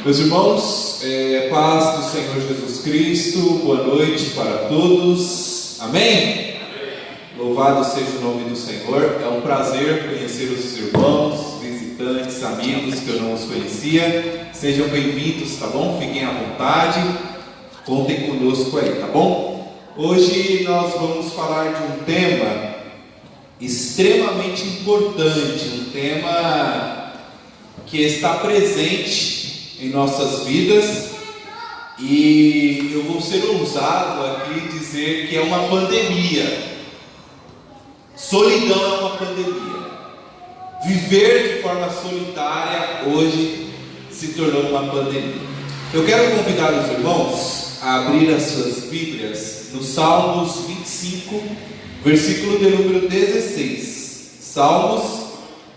Meus irmãos, paz do Senhor Jesus Cristo, boa noite para todos, amém? Louvado seja o nome do Senhor. É um prazer conhecer os irmãos, visitantes, amigos que eu não os conhecia. Sejam bem-vindos, tá bom? Fiquem à vontade, contem conosco aí, tá bom? Hoje nós vamos falar de um tema extremamente importante, um tema que está presente em nossas vidas, e eu vou ser ousado aqui dizer que é uma pandemia. Solidão é uma pandemia. Viver de forma solitária hoje se tornou uma pandemia. Eu quero convidar os irmãos a abrir as suas Bíblias no Salmos 25, versículo de número 16. Salmos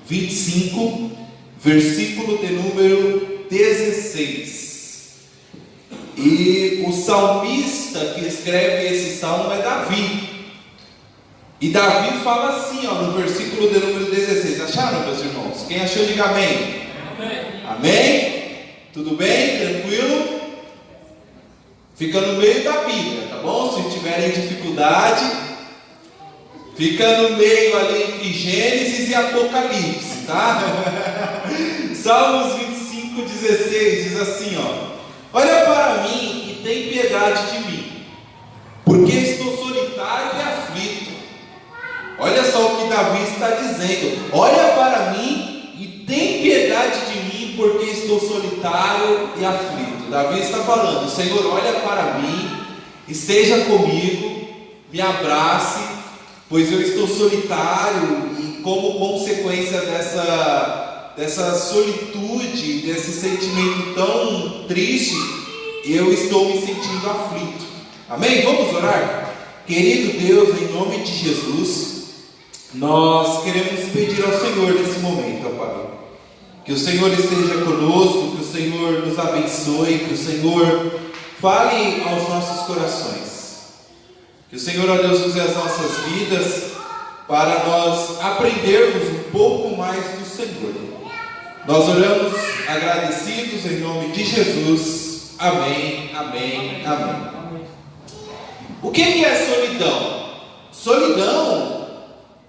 25, versículo de número 16. E o salmista que escreve esse salmo é Davi. E Davi fala assim, no versículo de número 16. Acharam, meus irmãos? Quem achou, diga amém. Amém. Amém? Tudo bem? Tranquilo? Fica no meio da Bíblia, tá bom? Se tiverem dificuldade, fica no meio ali entre Gênesis e Apocalipse, tá? Salmos 25, 16 diz assim, olha para mim e tem piedade de mim, porque estou solitário e aflito. Olha só o que Davi está dizendo: olha para mim e tem piedade de mim, porque estou solitário e aflito. Davi está falando: Senhor, olha para mim, esteja comigo, me abrace, pois eu estou solitário, e como consequência dessa solitude, desse sentimento tão triste, eu estou me sentindo aflito. Amém? Vamos orar? Querido Deus, em nome de Jesus, nós queremos pedir ao Senhor nesse momento, Pai, que o Senhor esteja conosco, que o Senhor nos abençoe, que o Senhor fale aos nossos corações, que o Senhor, ó Deus, use as nossas vidas para nós aprendermos um pouco mais do Senhor. Nós oramos agradecidos em nome de Jesus. Amém, amém, amém. O que é solidão? Solidão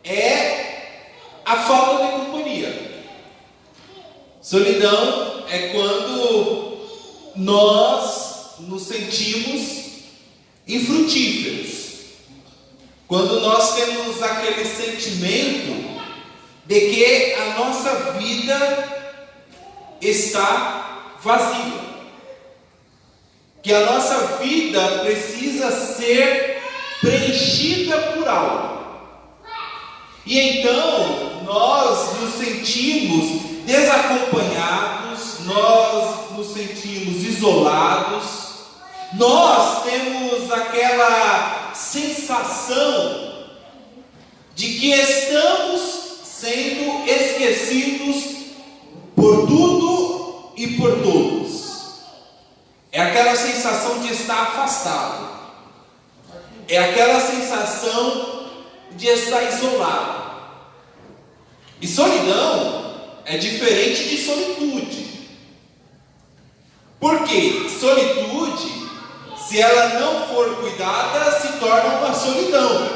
é a falta de companhia. Solidão é quando nós nos sentimos infrutíferos, quando nós temos aquele sentimento de que a nossa vida está vazia, que a nossa vida precisa ser preenchida por algo. E então nós nos sentimos desacompanhados, nós nos sentimos isolados, nós temos aquela sensação de que estamos sendo esquecidos por tudo e por todos. É aquela sensação de estar afastado, é aquela sensação de estar isolado. E solidão é diferente de solitude. Porque solitude, se ela não for cuidada, se torna uma solidão.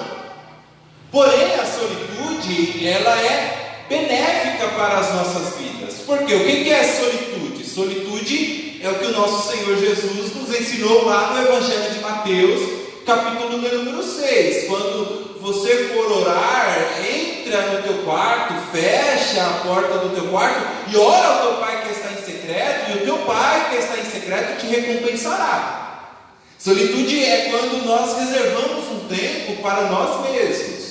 Porém, a solitude, ela é benéfica para as nossas vidas. Por quê? O que é solitude? Solitude é o que o nosso Senhor Jesus nos ensinou lá no Evangelho de Mateus, capítulo número 6. Quando você for orar, entra no teu quarto, fecha a porta do teu quarto e ora ao teu Pai que está em secreto, e o teu Pai que está em secreto te recompensará. Solitude é quando nós reservamos um tempo para nós mesmos,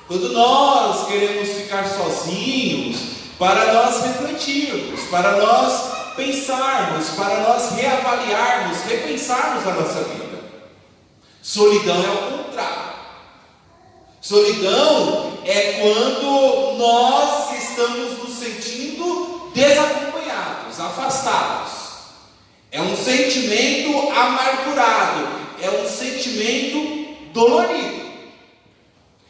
quando nós queremos ficar sozinhos, para nós refletirmos, para nós pensarmos, para nós reavaliarmos, repensarmos a nossa vida. Solidão é o contrário. Solidão é quando nós estamos nos sentindo desacompanhados, afastados. É um sentimento amargurado, é um sentimento dolorido.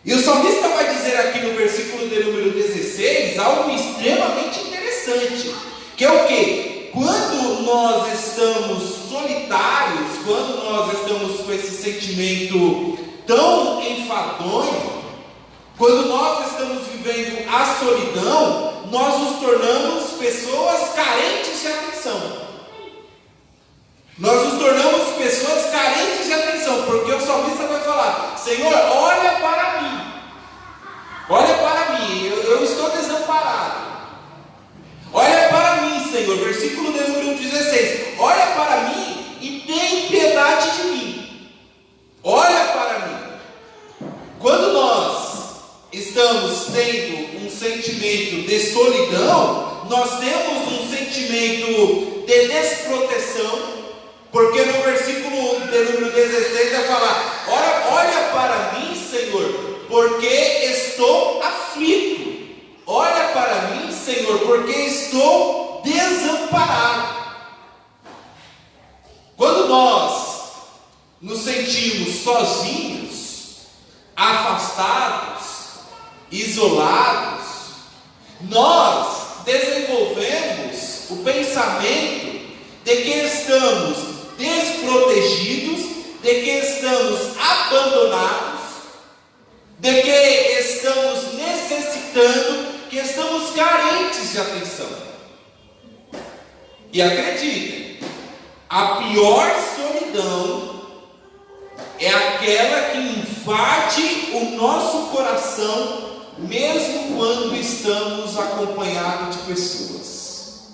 E o salmista vai dizer aqui no versículo de número 16 algo extremamente interessante, que é o quê? Quando nós estamos solitários, quando nós estamos com esse sentimento tão enfadonho, quando nós estamos vivendo a solidão, nós nos tornamos pessoas carentes de atenção. Nós nos tornamos pessoas carentes de atenção, porque o salmista vai falar: Senhor, olha para mim. Olha para mim, eu estou desamparado. Olha para mim, Senhor. Versículo de número 16. Olha para mim e tem piedade de mim. Olha para mim. Quando nós estamos tendo um sentimento de solidão, nós temos um sentimento de desproteção, porque no versículo de número 16 vai falar: olha para mim, Senhor, porque estou aflito. Olha para mim, Senhor, porque estou desamparado. Quando nós nos sentimos sozinhos, afastados, isolados, nós desenvolvemos o pensamento de que estamos desprotegidos, de que estamos abandonados, de que estamos necessitando, que estamos carentes de atenção. E acreditem, a pior solidão é aquela que invade o nosso coração, mesmo quando estamos acompanhados de pessoas.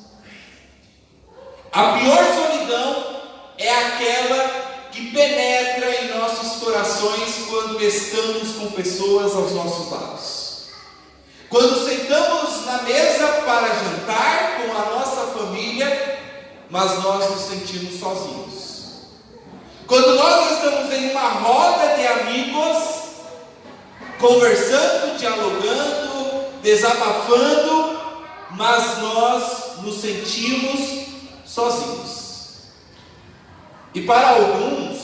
A pior solidão é aquela que penetra em nossos corações quando estamos com pessoas aos nossos lados. Quando sentamos na mesa para jantar com a nossa família, mas nós nos sentimos sozinhos. Quando nós estamos em uma roda de amigos, conversando, dialogando, desabafando, mas nós nos sentimos sozinhos. E para alguns,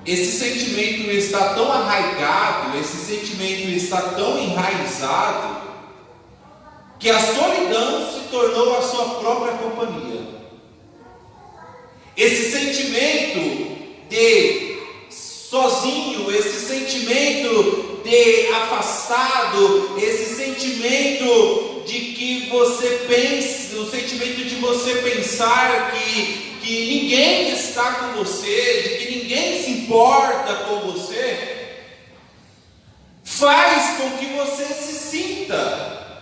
esse sentimento está tão arraigado, esse sentimento está tão enraizado, que a solidão se tornou a sua própria companhia. Esse sentimento de sozinho, esse sentimento de afastado, esse sentimento de que você pensa, o sentimento de você pensar que ninguém está com você, de que ninguém se importa com você, faz com que você se sinta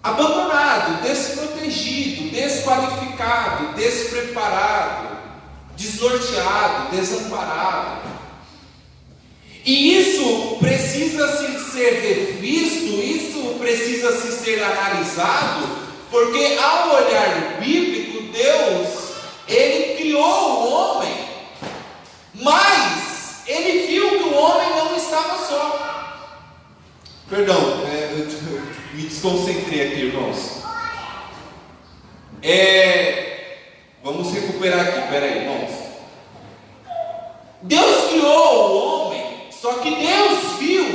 abandonado, desprotegido, desqualificado, despreparado, desnorteado, desamparado. E isso precisa ser revisto, isso precisa ser analisado, porque ao olhar bíblico, Deus, Ele criou o homem, mas Ele viu que o homem não estava só. Perdão, eu me desconcentrei aqui, irmãos. Vamos recuperar aqui, peraí, irmãos. Deus criou o homem, só que Deus viu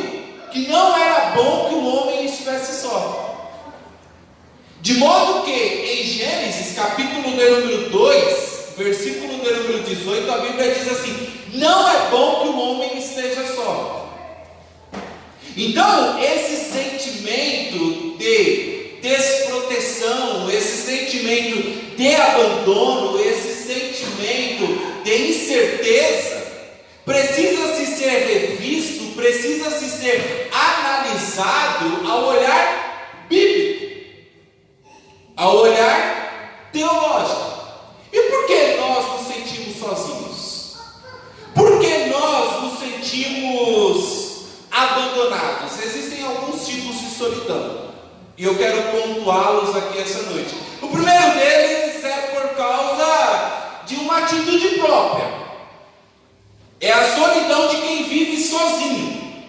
que não era bom que o homem estivesse só. De modo que em Gênesis capítulo de número 2, versículo de número 18, a Bíblia diz assim: não é bom que o homem esteja só. Então, esse sentimento de desproteção, esse sentimento de abandono, esse sentimento de incerteza, precisa-se ser revisto, precisa-se ser analisado ao olhar bíblico, ao olhar teológico. E por que nós nos sentimos sozinhos? Por que nós nos sentimos abandonados? Existem alguns tipos de solidão, e eu quero pontuá-los aqui essa noite. O primeiro deles é por causa de uma atitude própria. É a solidão de quem vive sozinho.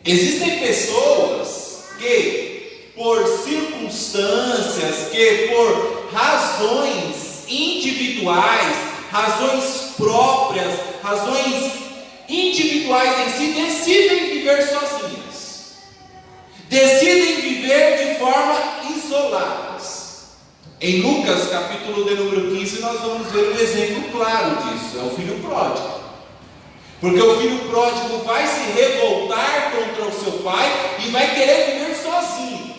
Existem pessoas que, por circunstâncias, que por razões individuais, razões próprias, razões individuais em si, decidem viver sozinhas, decidem viver de forma isoladas. Em Lucas, capítulo de número 15, nós vamos ver um exemplo claro disso, é o filho pródigo. Porque o filho pródigo vai se revoltar contra o seu pai e vai querer viver sozinho.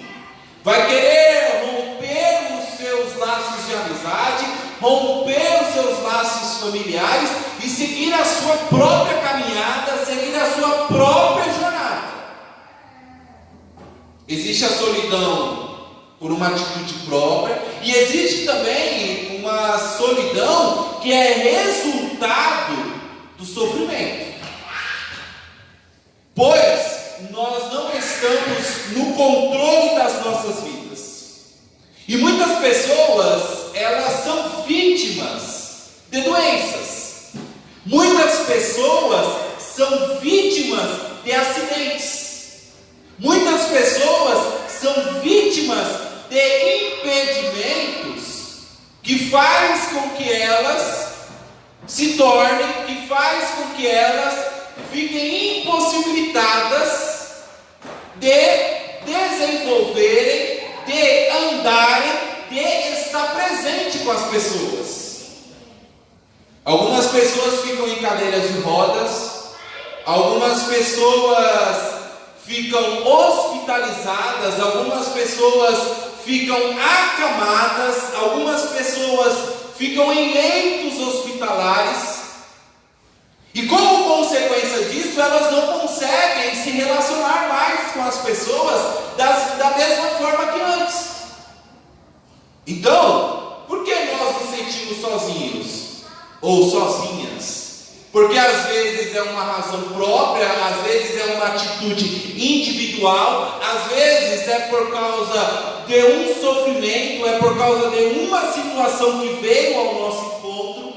Vai querer romper os seus laços de amizade, romper os seus laços familiares e seguir a sua própria caminhada, seguir a sua própria jornada. Existe a solidão por uma atitude própria e existe também uma solidão que é resultado do sofrimento. Pois nós não estamos no controle das nossas vidas. E muitas pessoas, elas são vítimas de doenças. Muitas pessoas são vítimas de acidentes. Muitas pessoas são vítimas de impedimentos que faz com que elas se tornem, que faz com que elas fiquem impossibilitadas de desenvolverem, de andarem, de estar presente com as pessoas. Algumas pessoas ficam em cadeiras de rodas, algumas pessoas ficam hospitalizadas, algumas pessoas ficam acamadas, algumas pessoas ficam em leitos hospitalares, e como consequência disso, elas não conseguem se relacionar mais com as pessoas da mesma forma que antes. Então, por que nós nos sentimos sozinhos ou sozinhas? Porque às vezes é uma razão própria, às vezes é uma atitude individual, às vezes é por causa de um sofrimento, é por causa de uma situação que veio ao nosso encontro.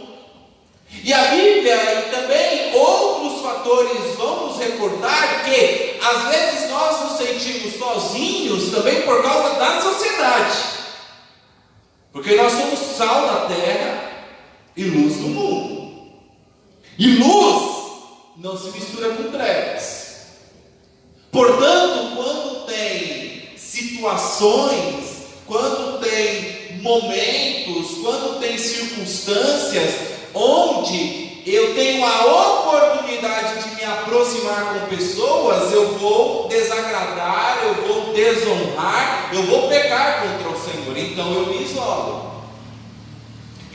E a Bíblia e também outros fatores vão nos recordar que às vezes nós nos sentimos sozinhos também por causa da sociedade. Porque nós somos sal da terra e luz do mundo. E luz não se mistura com trevas. Portanto, quando tem situações, quando tem momentos, quando tem circunstâncias onde eu tenho a oportunidade de me aproximar com pessoas, eu vou desagradar, eu vou desonrar, eu vou pecar contra o Senhor. Então eu me isolo.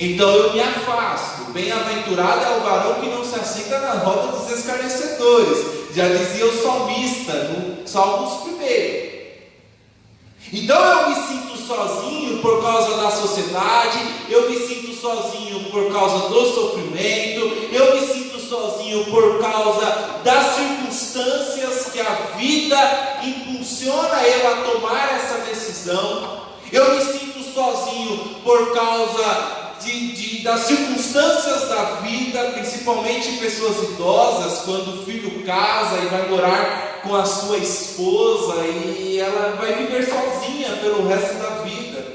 Então eu me afasto. Bem-aventurado é o varão que não se assenta na roda dos escarnecedores. Já dizia o salmista no Salmos 1. Então eu me sinto sozinho por causa da sociedade, eu me sinto sozinho por causa do sofrimento, eu me sinto sozinho por causa das circunstâncias que a vida impulsiona eu a tomar essa decisão, eu me sinto sozinho por causa das circunstâncias da vida, principalmente pessoas idosas, quando o filho casa e vai morar com a sua esposa e ela vai viver sozinha pelo resto da vida.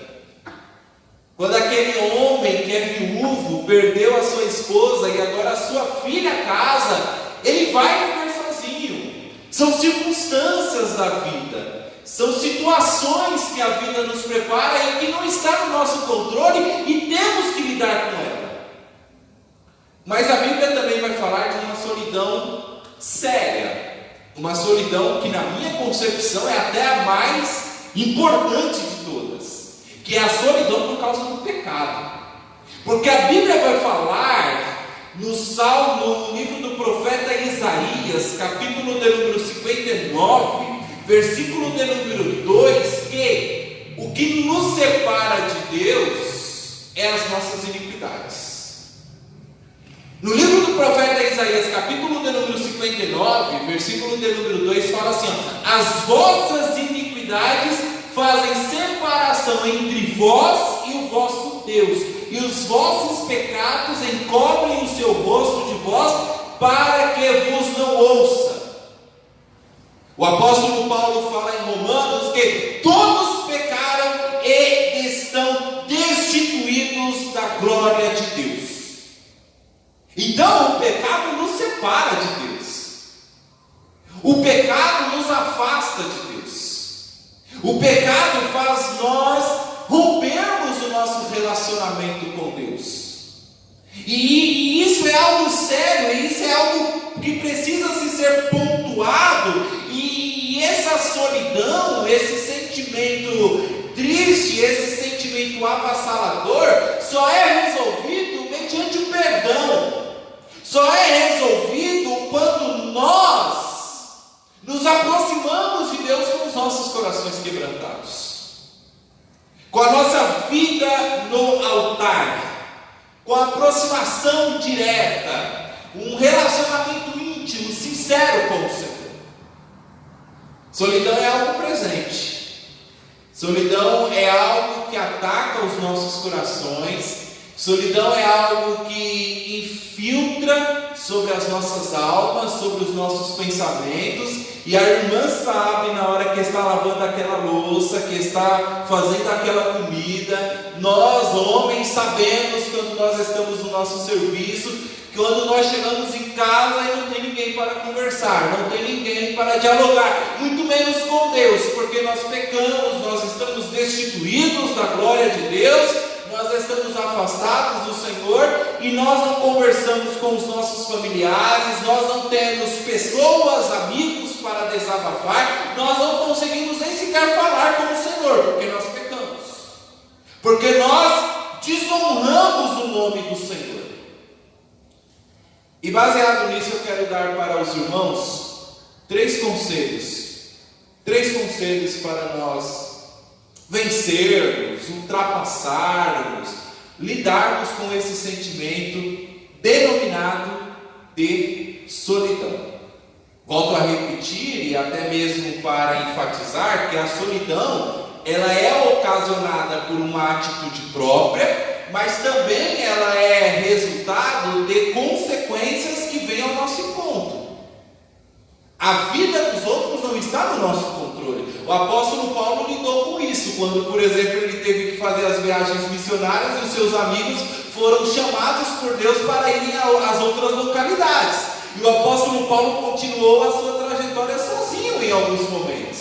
Quando aquele homem que é viúvo perdeu a sua esposa e agora a sua filha casa, ele vai viver sozinho. São circunstâncias da vida. São situações que a vida nos prepara e que não está no nosso controle e temos que lidar com ela. Mas a Bíblia também vai falar de uma solidão séria, uma solidão que na minha concepção é até a mais importante de todas, que é a solidão por causa do pecado. Porque a Bíblia vai falar no livro do profeta Isaías, capítulo de número 59, versículo de número 2, que o que nos separa de Deus é as nossas iniquidades. No livro do profeta Isaías, capítulo de número 59, versículo de número 2, fala assim: as vossas iniquidades fazem separação entre vós e o vosso Deus, e os vossos pecados encobrem o seu rosto de vós, para que vos não ouça. O apóstolo Paulo fala em Romanos que todos pecaram e estão destituídos da glória de Deus. Então o pecado nos separa de Deus. O pecado nos afasta de Deus. O pecado faz nós rompermos o nosso relacionamento com Deus. E isso é algo sério, isso é algo que precisa ser pontuado. E essa solidão, esse sentimento triste, esse sentimento avassalador, só é resolvido mediante o perdão. Só é resolvido quando nós nos aproximamos de Deus com os nossos corações quebrantados, com a nossa vida no altar, com a aproximação direta, um relacionamento íntimo, sincero com o Senhor. Solidão é algo presente. Solidão é algo que ataca os nossos corações. Solidão é algo que infiltra sobre as nossas almas, sobre os nossos pensamentos. E a irmã sabe na hora que está lavando aquela louça, que está fazendo aquela comida. Nós, homens, sabemos quando nós estamos no nosso serviço, quando nós chegamos em casa e não tem ninguém para conversar, não tem ninguém para dialogar, muito menos com Deus, porque nós pecamos, nós estamos destituídos da glória de Deus, nós estamos afastados do Senhor e nós não conversamos com os nossos familiares, nós não temos pessoas, amigos para desabafar, nós não conseguimos nem sequer falar com o Senhor, porque nós pecamos, porque nós desonramos o nome do Senhor. E baseado nisso eu quero dar para os irmãos três conselhos para nós vencermos, ultrapassarmos, lidarmos com esse sentimento denominado de solidão. Volto a repetir e até mesmo para enfatizar que a solidão ela é ocasionada por uma atitude própria, mas também ela é resultado de consequências que vêm ao nosso encontro. A vida dos outros não está no nosso controle. O apóstolo Paulo lidou com isso, quando, por exemplo, ele teve que fazer as viagens missionárias e os seus amigos foram chamados por Deus para irem às outras localidades. E o apóstolo Paulo continuou a sua trajetória sozinho em alguns momentos.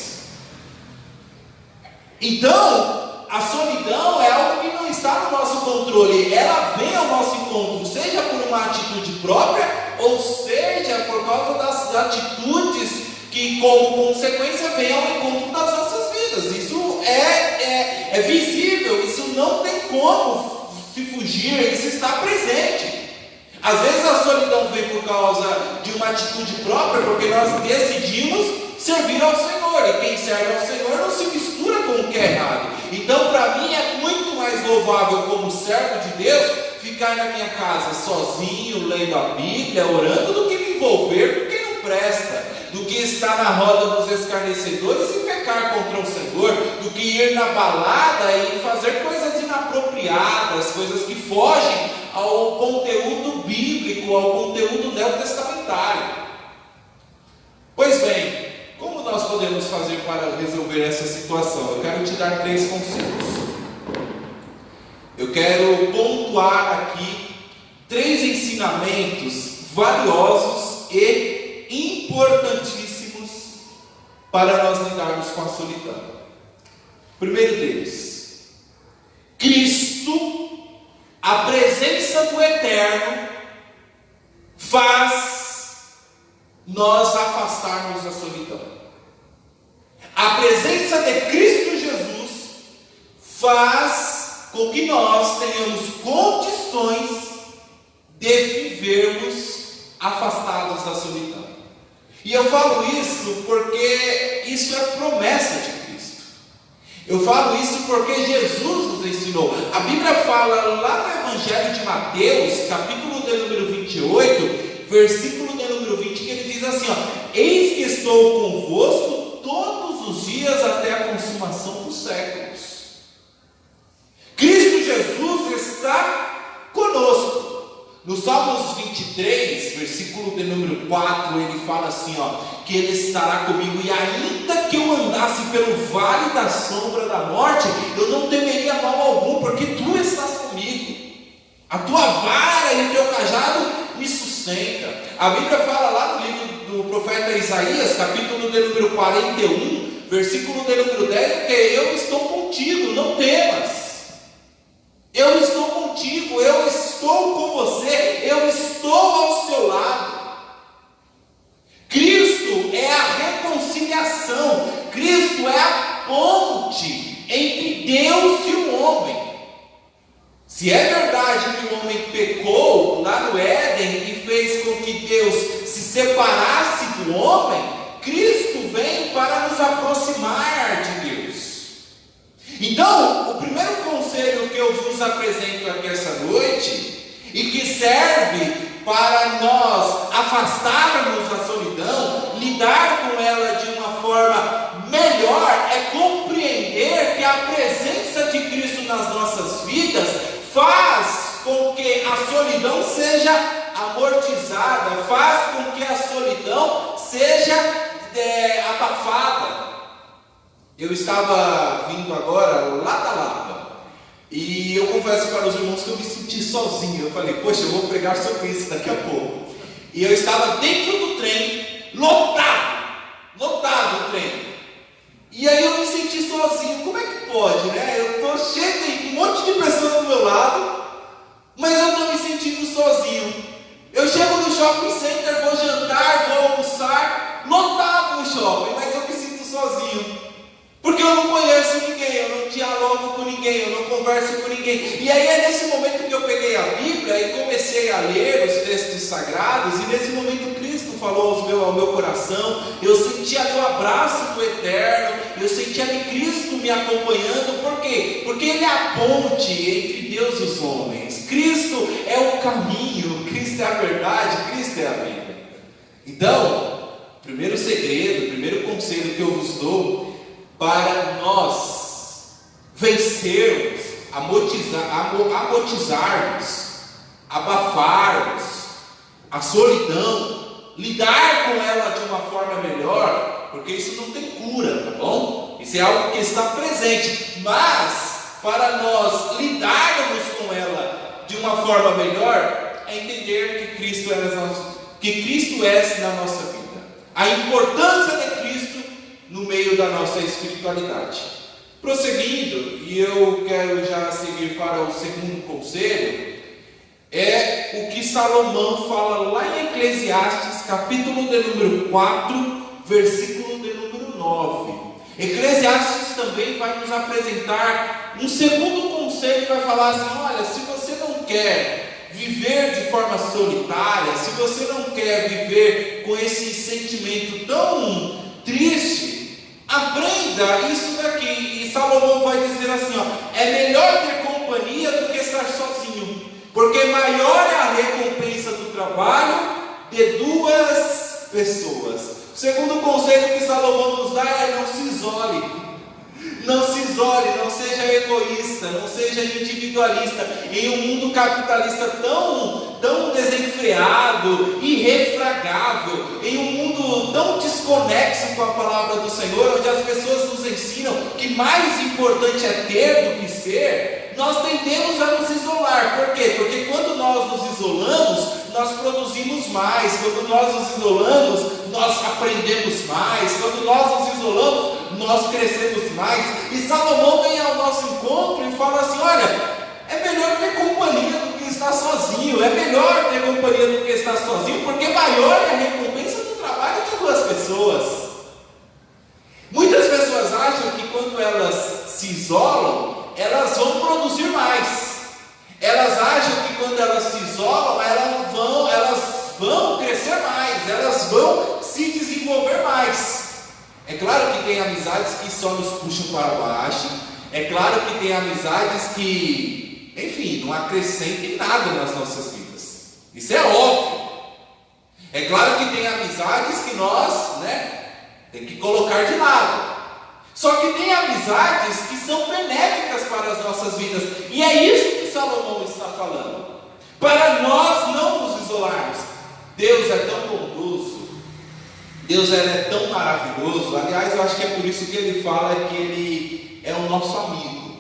Então, a solidão é algo que não está no nosso controle, ela vem ao nosso encontro, seja por uma atitude própria, ou seja por causa das atitudes que, como consequência, vêm ao encontro das nossas vidas. Isso é visível, isso não tem como se fugir, isso está presente. Às vezes a solidão vem por causa de uma atitude própria, porque nós decidimos servir ao Senhor, e quem serve ao Senhor não se mistura com o que é errado. Então, para mim, é muito mais louvável como servo de Deus ficar na minha casa sozinho, lendo a Bíblia, orando, do que me envolver com quem não presta, do que estar na roda dos escarnecedores e pecar contra o Senhor, do que ir na balada e fazer coisas inapropriadas, coisas que fogem ao conteúdo bíblico, ao conteúdo neotestamentário. Pois bem, como nós podemos fazer para resolver essa situação? Eu quero te dar 3 conselhos. Eu quero pontuar aqui 3 ensinamentos valiosos e importantíssimos para nós lidarmos com a solidão. Primeiro deles, Cristo, a presença do Eterno, faz nós afastarmos da solidão. A presença de Cristo Jesus faz com que nós tenhamos condições de vivermos afastados da solidão. E eu falo isso porque isso é promessa de Cristo. Eu falo isso porque Jesus nos ensinou. A Bíblia fala lá no Evangelho de Mateus, capítulo de número 28, versículo de número 20, que ele diz assim, eis que estou convosco todos os dias até a consumação dos séculos. Cristo Jesus está conosco. No Salmos 23, versículo de número 4, ele fala assim, que ele estará comigo, e ainda que eu andasse pelo vale da sombra da morte, eu não temeria mal algum, porque tu estás comigo. A tua vara e o teu cajado me sustenta. A Bíblia fala lá no livro do profeta Isaías, capítulo de número 41, versículo de número 10, que eu estou contigo, não temas. Se é verdade que o homem pecou lá no Éden e fez com que Deus se separasse do homem, Cristo veio para nos aproximar de Deus. Então, o primeiro conselho que eu vos apresento aqui essa noite, e que serve para nós afastarmos a solidão, lidar com ela de uma forma melhor, é compreender que a presença de Cristo nas nossas vidas faz com que a solidão seja amortizada, faz com que a solidão seja abafada. Eu estava vindo agora lá da Lapa, e eu confesso para os irmãos que eu me senti sozinho. Eu falei, poxa, eu vou pregar sobre isso daqui a pouco. E eu estava dentro do trem, lotado o trem. E aí eu me senti sozinho. Como é que pode, né? Eu estou cheio de um monte de pessoas do meu lado, mas eu estou me sentindo sozinho. Eu chego no shopping center, vou jantar, vou almoçar, lotado o shopping, mas eu me sinto sozinho. Porque eu não conheço ninguém, eu não dialogo com ninguém, eu não converso com ninguém. E aí é nesse momento que eu peguei a Bíblia e comecei a ler os textos sagrados, e nesse momento Cristo falou ao meu coração. Eu senti ali o abraço do Eterno, eu senti ali Cristo me acompanhando. Por quê? Porque Ele é a ponte entre Deus e os homens. Cristo é o caminho, Cristo é a verdade, Cristo é a vida. Então, primeiro segredo, primeiro conselho que eu vos dou, para nós vencermos, amortizarmos, abafarmos a solidão, lidar com ela de uma forma melhor, porque isso não tem cura, tá bom? Isso é algo que está presente, mas para nós lidarmos com ela de uma forma melhor, é entender que Cristo é na nossa vida, a importância de Cristo no meio da nossa espiritualidade. Prosseguindo, e eu quero já seguir para o segundo conselho, é o que Salomão fala lá em Eclesiastes, capítulo de número 4, versículo de número 9. Eclesiastes também vai nos apresentar um segundo conselho, vai falar assim: olha, se você não quer viver de forma solitária, se você não quer viver com esse sentimento tão triste, aprenda isso daqui. E Salomão vai dizer assim, é melhor ter companhia do que estar sozinho, porque maior é a recompensa do trabalho de duas pessoas. O segundo conselho que Salomão nos dá é: não se isole. Não se isole, não seja egoísta, não seja individualista. Em um mundo capitalista tão desenfreado, irrefragável, em um mundo tão desconexo com a palavra do Senhor, onde as pessoas nos ensinam que mais importante é ter do que ser, nós tendemos a nos isolar. Por quê? Porque quando nós nos isolamos, nós produzimos mais. Quando nós nos isolamos, nós aprendemos mais. Quando nós nos isolamos, nós crescemos mais. E Salomão vem ao nosso encontro e fala assim: olha, é melhor ter companhia do que estar sozinho. É melhor ter companhia do que estar sozinho, porque maior é a recompensa do trabalho de duas pessoas. Muitas pessoas acham que quando elas se isolam, elas vão produzir mais. Elas acham que quando elas se isolam, elas vão crescer mais, elas vão se desenvolver mais. É claro que tem amizades que só nos puxam para baixo. É claro que tem amizades que, enfim, não acrescentem nada nas nossas vidas. Isso é óbvio. É claro que tem amizades que nós, tem que colocar de lado. Só que tem amizades que são benéficas para as nossas vidas. E é isso que Salomão está falando. Para nós não nos isolarmos. Deus é tão bondoso. Deus é tão maravilhoso. Aliás, eu acho que é por isso que Ele fala que Ele é o nosso amigo.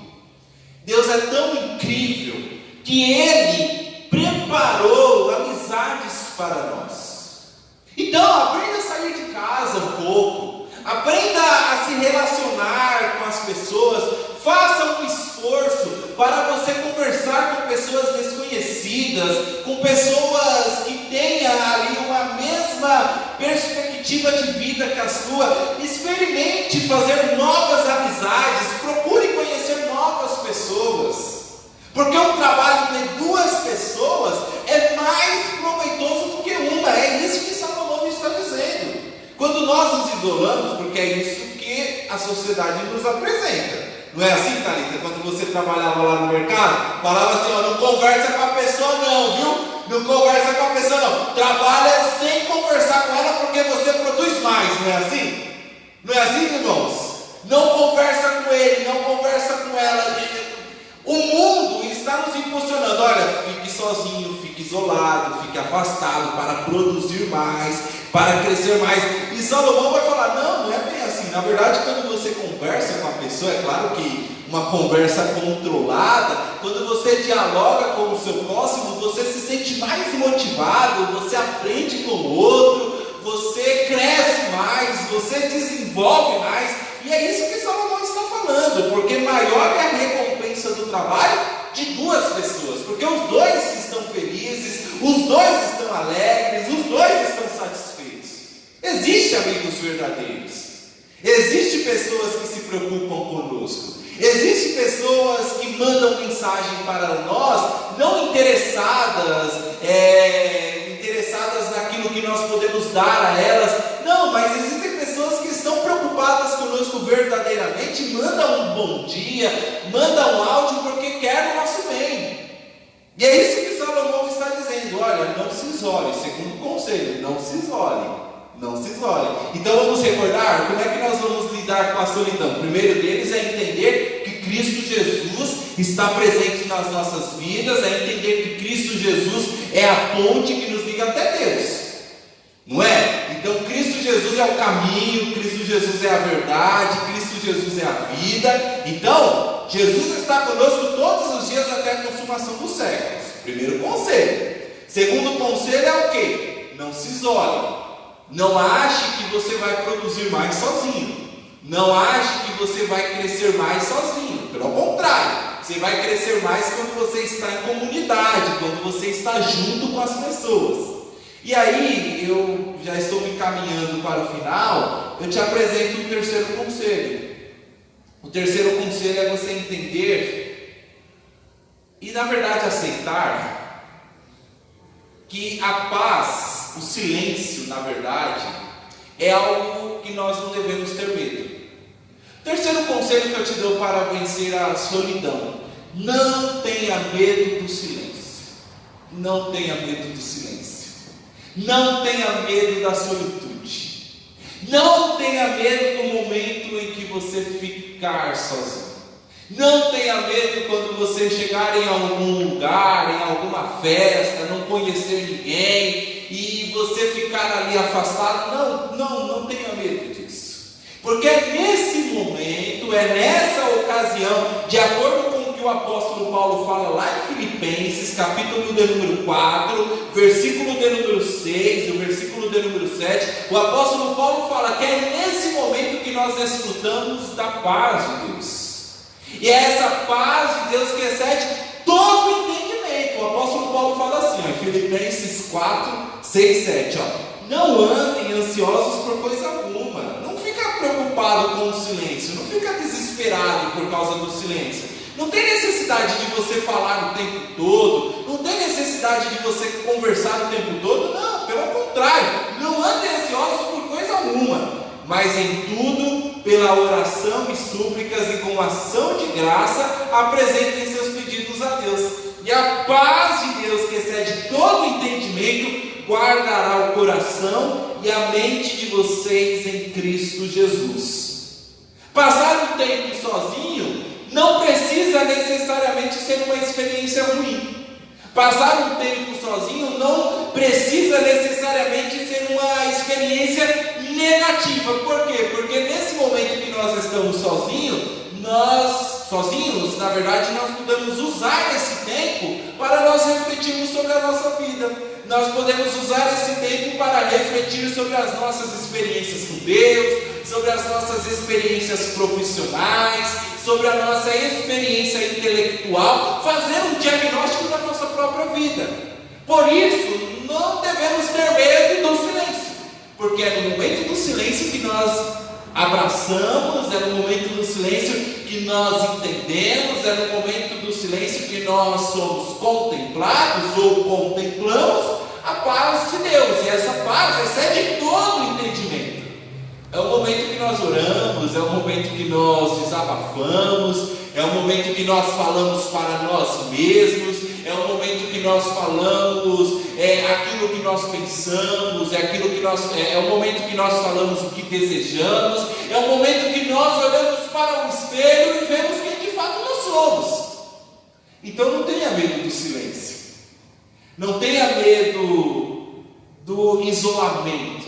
Deus é tão incrível que Ele preparou amizades para nós. Então, aprenda a sair de casa um pouco. Aprenda a se relacionar com as pessoas. Faça um esforço para você conversar com pessoas desconhecidas, com pessoas que tenham ali uma mesma perspectiva de vida que a sua. Experimente fazer novas amizades. Procure conhecer apresenta. Não é assim, Thalita? Quando você trabalhava lá no mercado, falava assim, ó, não conversa com a pessoa não, viu? Não conversa com a pessoa não. Trabalha sem conversar com ela porque você produz mais, não é assim? Não é assim, irmãos? Não conversa com ele, não conversa com ela. O mundo está nos impulsionando. Olha, fique sozinho, fique isolado, fique afastado para produzir mais, para crescer mais. E Salomão vai falar, não é bem assim. Na verdade, quando você conversa com a pessoa, é claro que uma conversa controlada, quando você dialoga com o seu próximo, você se sente mais motivado, você aprende com o outro, você cresce mais, você desenvolve mais. E é isso que Salomão está falando, porque maior é a recompensa do trabalho de duas pessoas, porque os dois estão felizes, os dois estão alegres, os dois estão satisfeitos. Existem amigos verdadeiros, existem pessoas que se preocupam conosco, existem pessoas que mandam mensagem para nós, não interessadas naquilo que nós podemos dar a elas, não, mas existem pessoas que estão preocupadas conosco verdadeiramente, mandam um bom dia, mandam um áudio porque querem o nosso bem. E é isso que Salomão está dizendo, olha, não se isole, segundo conselho, não se isole, não se isole. Então vamos recordar, como é que nós vamos lidar com a solidão? O primeiro deles é entender que Cristo Jesus está presente nas nossas vidas, é entender que Cristo Jesus é a ponte que nos liga até Deus, não é? Então Cristo Jesus é o caminho, Cristo Jesus é a verdade, Cristo Jesus é a vida. Então Jesus está conosco todos os dias até a consumação dos séculos. Primeiro conselho. Segundo conselho é o quê? Não se isole. Não ache que você vai produzir mais sozinho. Não ache que você vai crescer mais sozinho. Pelo contrário, você vai crescer mais quando você está em comunidade, quando você está junto com as pessoas. E aí, eu já estou me encaminhando para o final, eu te apresento o terceiro conselho. O terceiro conselho é você entender e, na verdade, aceitar que a paz, o silêncio, na verdade, é algo que nós não devemos ter medo. O terceiro conselho que eu te dou para vencer a solidão: não tenha medo do silêncio. Não tenha medo do silêncio. Não tenha medo da solitude. Não tenha medo do momento em que você ficar sozinho. Não tenha medo quando você chegar em algum lugar, em alguma festa, não conhecer ninguém e você ficar ali afastado. Não tenha medo disso. Porque é nesse momento, é nessa ocasião, de acordo com o que o apóstolo Paulo fala lá em Filipenses, capítulo de número 4, versículo de número 6, o versículo de número 7, o apóstolo Paulo fala que é nesse momento que nós desfrutamos da paz de Deus. E é essa paz de Deus que excede todo o entendimento. O apóstolo Paulo fala assim, ó, em Filipenses 4, 6, 7, ó, não andem ansiosos por coisa alguma. Não fica preocupado com o silêncio, não fica desesperado por causa do silêncio. Não tem necessidade de você falar o tempo todo, não tem necessidade de você conversar o tempo todo, não, pelo contrário, não andem ansiosos por coisa alguma, mas em tudo, pela oração e súplicas e com ação de graça, apresentem seus pedidos a Deus, e a paz de Deus, que excede todo entendimento, guardará o coração e a mente de vocês em Cristo Jesus. Passar um tempo sozinho não precisa necessariamente ser uma experiência ruim. Passar um tempo sozinho não precisa necessariamente ser uma experiência negativa. Por quê? Porque nesse momento que nós estamos sozinhos, na verdade, nós podemos usar esse tempo para nós refletirmos sobre a nossa vida. Nós podemos usar esse tempo para refletir sobre as nossas experiências com Deus, sobre as nossas experiências profissionais, sobre a nossa experiência intelectual, fazer um diagnóstico da nossa própria vida. Por isso, não devemos ter medo do silêncio, porque é no momento do silêncio que nós abraçamos, é no momento do silêncio que nós entendemos, é no momento do silêncio que nós somos contemplados ou contemplamos a paz de Deus, e essa paz excede todo o entendimento. É o momento que nós oramos, é o momento que nós desabafamos, é o momento que nós falamos para nós mesmos, é o momento que nós falamos aquilo que nós pensamos, é o momento que nós falamos o que desejamos, é o momento que nós olhamos para o espelho e vemos quem de fato nós somos. Então não tenha medo do silêncio, não tenha medo do isolamento,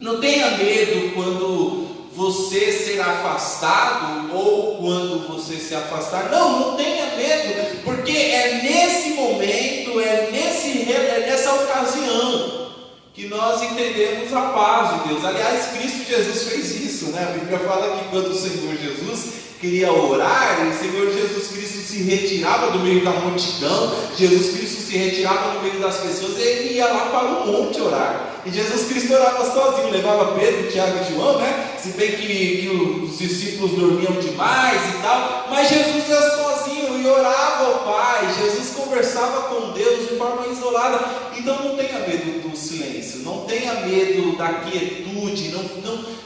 não tenha medo quando você será afastado ou quando você se afastar. Não tenha medo, porque é nesse momento, nessa ocasião que nós entendemos a paz de Deus. Aliás, Cristo Jesus fez isso, né? A Bíblia fala que quando o Senhor Jesus queria orar, o Senhor Jesus Cristo se retirava do meio da multidão, Jesus Cristo se retirava no meio das pessoas e ele ia lá para o monte orar. E Jesus Cristo orava sozinho, levava Pedro, Tiago e João, né? Se bem que os discípulos dormiam demais e tal, mas Jesus ia sozinho e orava ao Pai. Jesus conversava com Deus de forma isolada. Então não tenha medo do silêncio, não tenha medo da quietude,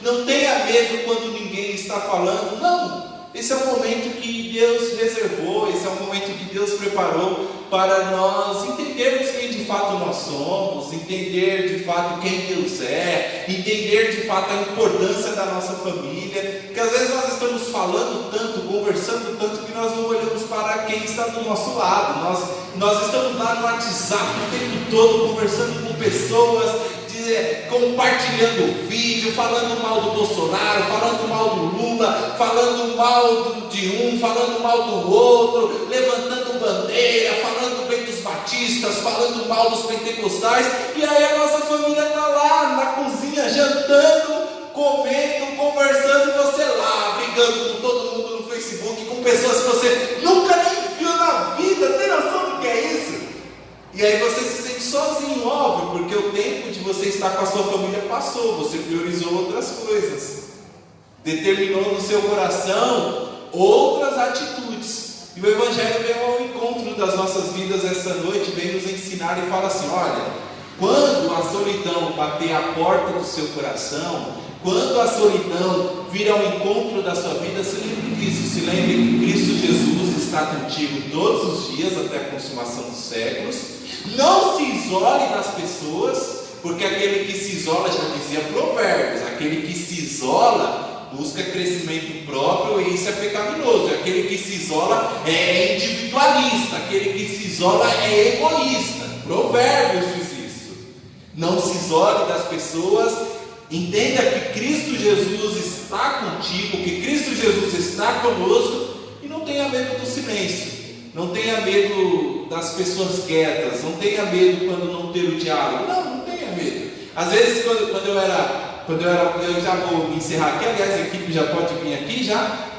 não tenha medo quando ninguém está falando. Não, esse é o momento que Deus reservou, esse é o momento que Deus preparou para nós entendermos quem de fato nós somos, entender de fato quem Deus é, entender de fato a importância da nossa família, porque às vezes nós estamos falando tanto, conversando tanto, que nós não olhamos para quem está do nosso lado. Nós estamos lá no WhatsApp o tempo todo, conversando com pessoas, compartilhando vídeo, falando mal do Bolsonaro, falando mal do Lula, falando mal de um, falando mal do outro, levantando bandeira, falando bem dos batistas, falando mal dos pentecostais, e aí a nossa família está lá na cozinha, jantando, comendo, conversando, e você lá, brigando com todo mundo no Facebook, com pessoas que você nunca nem viu na vida. Tem noção do que é isso? E aí você se sente sozinho, óbvio, porque o tempo de você estar com a sua família passou, você priorizou outras coisas, determinou no seu coração outras atitudes. E o Evangelho vem ao encontro das nossas vidas essa noite, vem nos ensinar e fala assim: olha, quando a solidão bater a porta do seu coração, quando a solidão vir ao encontro da sua vida, se lembre disso, se lembre que Cristo Jesus está contigo todos os dias até a consumação dos séculos. Não se isole das pessoas, porque aquele que se isola, já dizia Provérbios, aquele que se isola busca crescimento próprio e isso é pecaminoso. Aquele que se isola é individualista, aquele que se isola é egoísta. Provérbios diz isso. Não se isole das pessoas, entenda que Cristo Jesus está contigo, que Cristo Jesus está conosco, e não tenha medo do silêncio. Não tenha medo das pessoas quietas, não tenha medo quando não ter o diálogo. Não tenha medo. Às vezes quando eu já vou encerrar aqui, aliás a equipe já pode vir aqui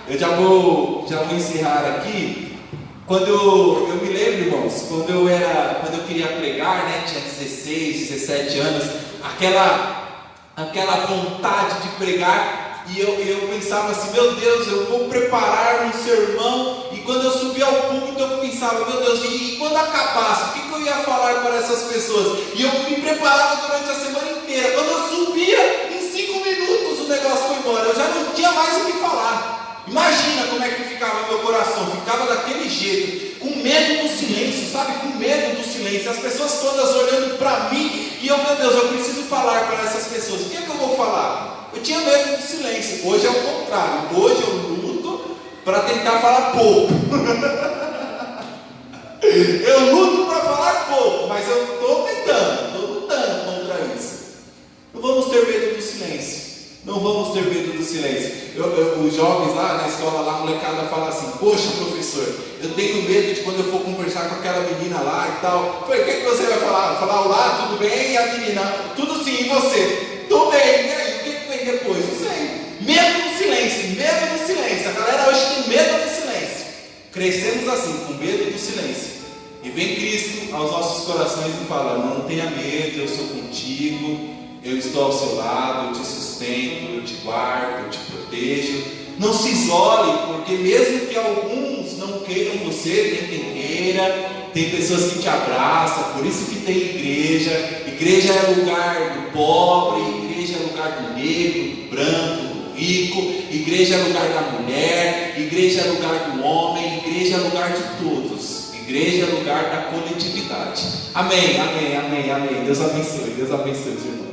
eu já vou encerrar aqui. Quando eu me lembro, irmãos, quando eu queria pregar, né, tinha 16, 17 anos, aquela vontade de pregar. E eu pensava assim: meu Deus, eu vou preparar um sermão. E quando eu subia ao púlpito, eu pensava: meu Deus, e quando acabasse, o que eu ia falar para essas pessoas? E eu me preparava durante a semana inteira. Quando eu subia, em 5 minutos o negócio foi embora. Eu já não tinha mais o que falar. Imagina como é que ficava meu coração. Ficava daquele jeito, com medo do silêncio, sabe? Com medo do silêncio. As pessoas todas olhando para mim. E eu, meu Deus, eu preciso falar para essas pessoas. O que eu vou falar? Eu tinha medo do silêncio. Hoje é o contrário. Hoje eu luto para tentar falar pouco. Eu luto para falar pouco, mas eu estou lutando contra isso. Não vamos ter medo do silêncio. Não vamos ter medo do silêncio. Os jovens lá na escola, lá, a molecada fala assim: poxa, professor, eu tenho medo de quando eu for conversar com aquela menina lá e tal. Falei: o que você vai falar? Falar olá, tudo bem? E a menina: tudo sim, e você? Tô bem, e aí? O que vem depois? Não sei. Medo do silêncio. A galera hoje tem medo do silêncio. Crescemos assim, com medo do silêncio. E vem Cristo aos nossos corações e fala: não tenha medo, eu sou contigo, eu estou ao seu lado, eu te sustento, eu te guardo, eu te protejo. Não se isole, porque mesmo que alguns não queiram você, tem quem queira, tem pessoas que te abraçam. Por isso que tem igreja. Igreja é lugar do pobre, igreja é lugar lugar do negro, do branco, do rico, igreja é lugar da mulher, igreja é lugar do homem, igreja é lugar de todos, igreja é lugar da coletividade. Amém, amém, amém, amém. Deus abençoe, os irmãos.